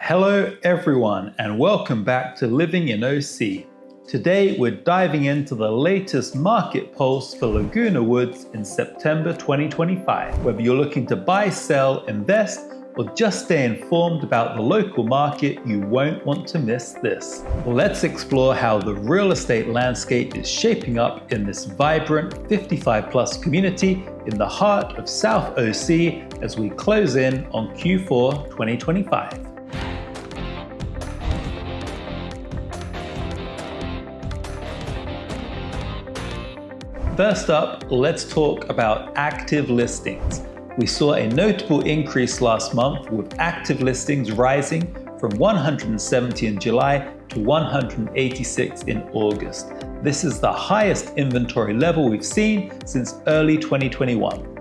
Hello everyone and welcome back to Living in OC. Today we're diving into the latest market pulse for Laguna Woods in September 2025. Whether you're looking to buy, sell, invest, or just stay informed about the local market, you won't want to miss this. Let's explore how the real estate landscape is shaping up in this vibrant 55+ community in the heart of South OC as we close in on Q4 2025. First up, let's talk about active listings. We saw a notable increase last month with active listings rising from 170 in July to 186 in August. This is the highest inventory level we've seen since early 2021.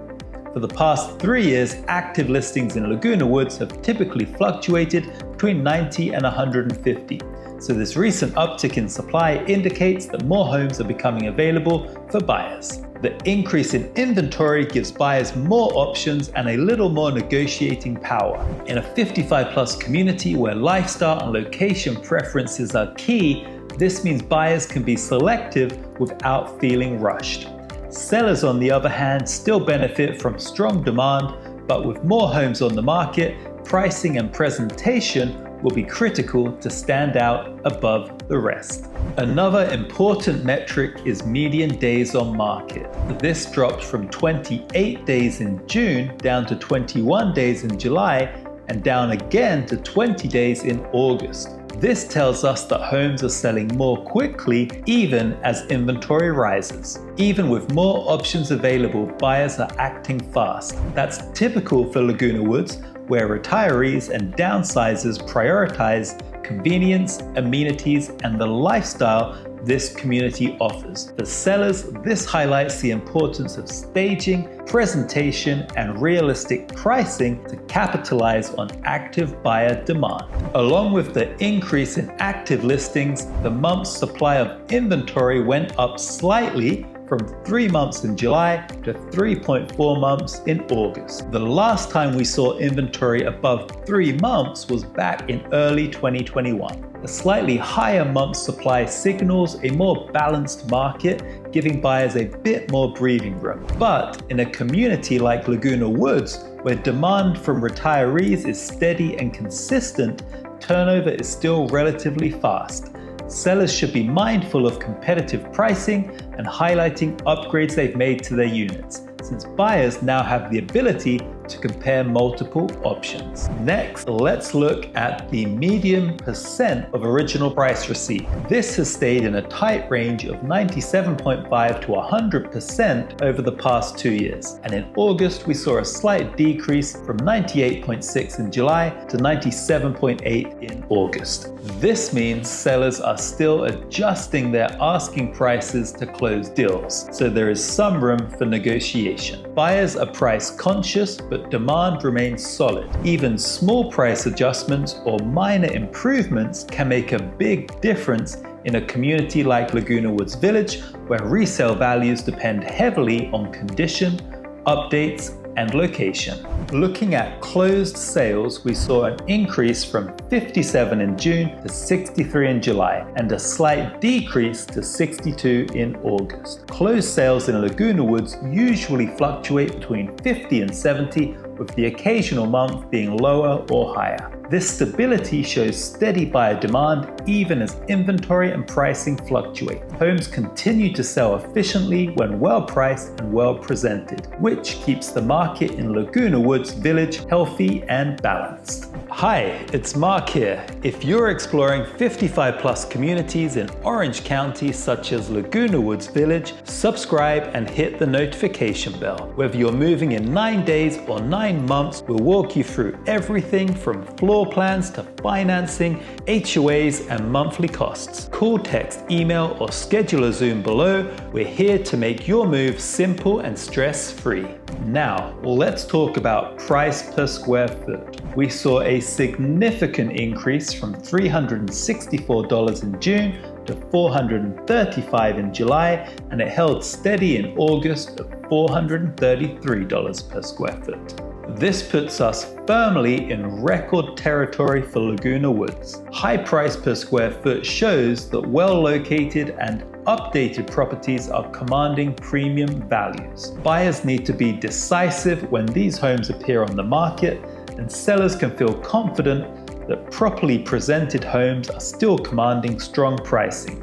For the past 3 years, active listings in Laguna Woods have typically fluctuated between 90 and 150. So this recent uptick in supply indicates that more homes are becoming available for buyers. The increase in inventory gives buyers more options and a little more negotiating power. In a 55+ community where lifestyle and location preferences are key, this means buyers can be selective without feeling rushed. Sellers, on the other hand, still benefit from strong demand, but with more homes on the market, pricing and presentation will be critical to stand out above the rest. Another important metric is median days on market. This dropped from 28 days in June down to 21 days in July and down again to 20 days in August. This tells us that homes are selling more quickly even as inventory rises. Even with more options available, buyers are acting fast. That's typical for Laguna Woods, where retirees and downsizers prioritize convenience, amenities, and the lifestyle this community offers. For sellers, this highlights the importance of staging, presentation, and realistic pricing to capitalize on active buyer demand. Along with the increase in active listings, the month's supply of inventory went up slightly from 3 months in July to 3.4 months in August. The last time we saw inventory above 3 months was back in early 2021. A slightly higher month's supply signals a more balanced market, giving buyers a bit more breathing room. But in a community like Laguna Woods, where demand from retirees is steady and consistent, turnover is still relatively fast. Sellers should be mindful of competitive pricing and highlighting upgrades they've made to their units, since buyers now have the ability to compare multiple options. Next, let's look at the median percent of original price receipt. This has stayed in a tight range of 97.5 to 100% over the past 2 years. And in August, we saw a slight decrease from 98.6 in July to 97.8 in August. This means sellers are still adjusting their asking prices to close deals, so there is some room for negotiation. Buyers are price conscious, but demand remains solid. Even small price adjustments or minor improvements can make a big difference in a community like Laguna Woods Village, where resale values depend heavily on condition, updates, and location. Looking at closed sales, we saw an increase from 57 in June to 63 in July, and a slight decrease to 62 in August. Closed sales in Laguna Woods usually fluctuate between 50 and 70, with the occasional month being lower or higher. This stability shows steady buyer demand even as inventory and pricing fluctuate. Homes continue to sell efficiently when well priced and well presented, which keeps the market in Laguna Woods Village healthy and balanced. Hi, it's Mark here. If you're exploring 55+ communities in Orange County such as Laguna Woods Village, subscribe and hit the notification bell. Whether you're moving in 9 days or 9 months, we'll walk you through everything from floor plans to financing, HOAs, and monthly costs. Call, text, email, or schedule a Zoom below. We're here to make your move simple and stress-free. Now, let's talk about price per square foot. We saw a significant increase from $364 in June to $435 in July, and it held steady in August at $433 per square foot. This puts us firmly in record territory for Laguna Woods. High price per square foot shows that well-located and updated properties are commanding premium values. Buyers need to be decisive when these homes appear on the market, and sellers can feel confident that properly presented homes are still commanding strong pricing,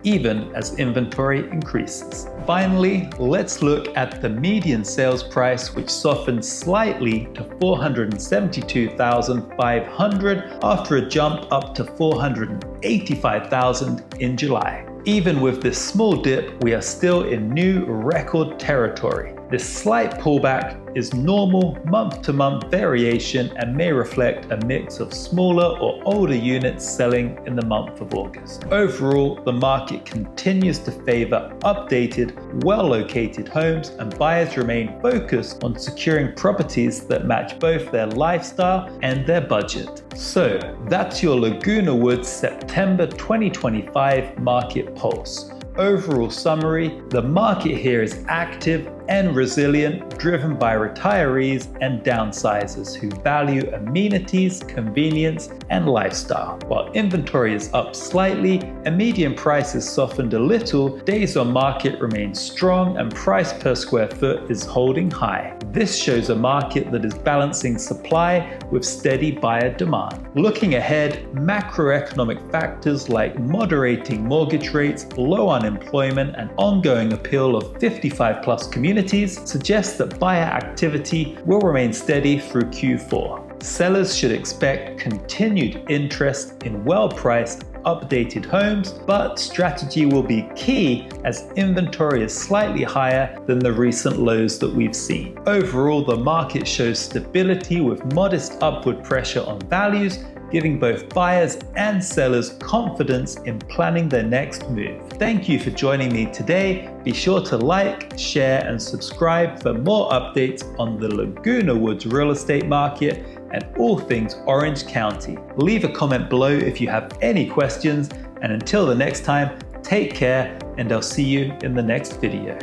even as inventory increases. Finally, let's look at the median sales price, which softened slightly to $472,500 after a jump up to $485,000 in July. Even with this small dip, we are still in new record territory. This slight pullback is normal month-to-month variation and may reflect a mix of smaller or older units selling in the month of August. Overall, the market continues to favor updated, well-located homes, and buyers remain focused on securing properties that match both their lifestyle and their budget. So that's your Laguna Woods September 2025 market pulse. Overall summary, the market here is active and resilient, driven by retirees and downsizers who value amenities, convenience, and lifestyle. While inventory is up slightly and median prices softened a little, days on market remain strong and price per square foot is holding high. This shows a market that is balancing supply with steady buyer demand. Looking ahead, macroeconomic factors like moderating mortgage rates, low unemployment, and ongoing appeal of 55+ communities suggest that buyer activity will remain steady through Q4. Sellers should expect continued interest in well-priced, updated homes, but strategy will be key as inventory is slightly higher than the recent lows that we've seen. Overall, the market shows stability with modest upward pressure on values, giving both buyers and sellers confidence in planning their next move. Thank you for joining me today. Be sure to like, share, and subscribe for more updates on the Laguna Woods real estate market and all things Orange County. Leave a comment below if you have any questions, and until the next time, take care, and I'll see you in the next video.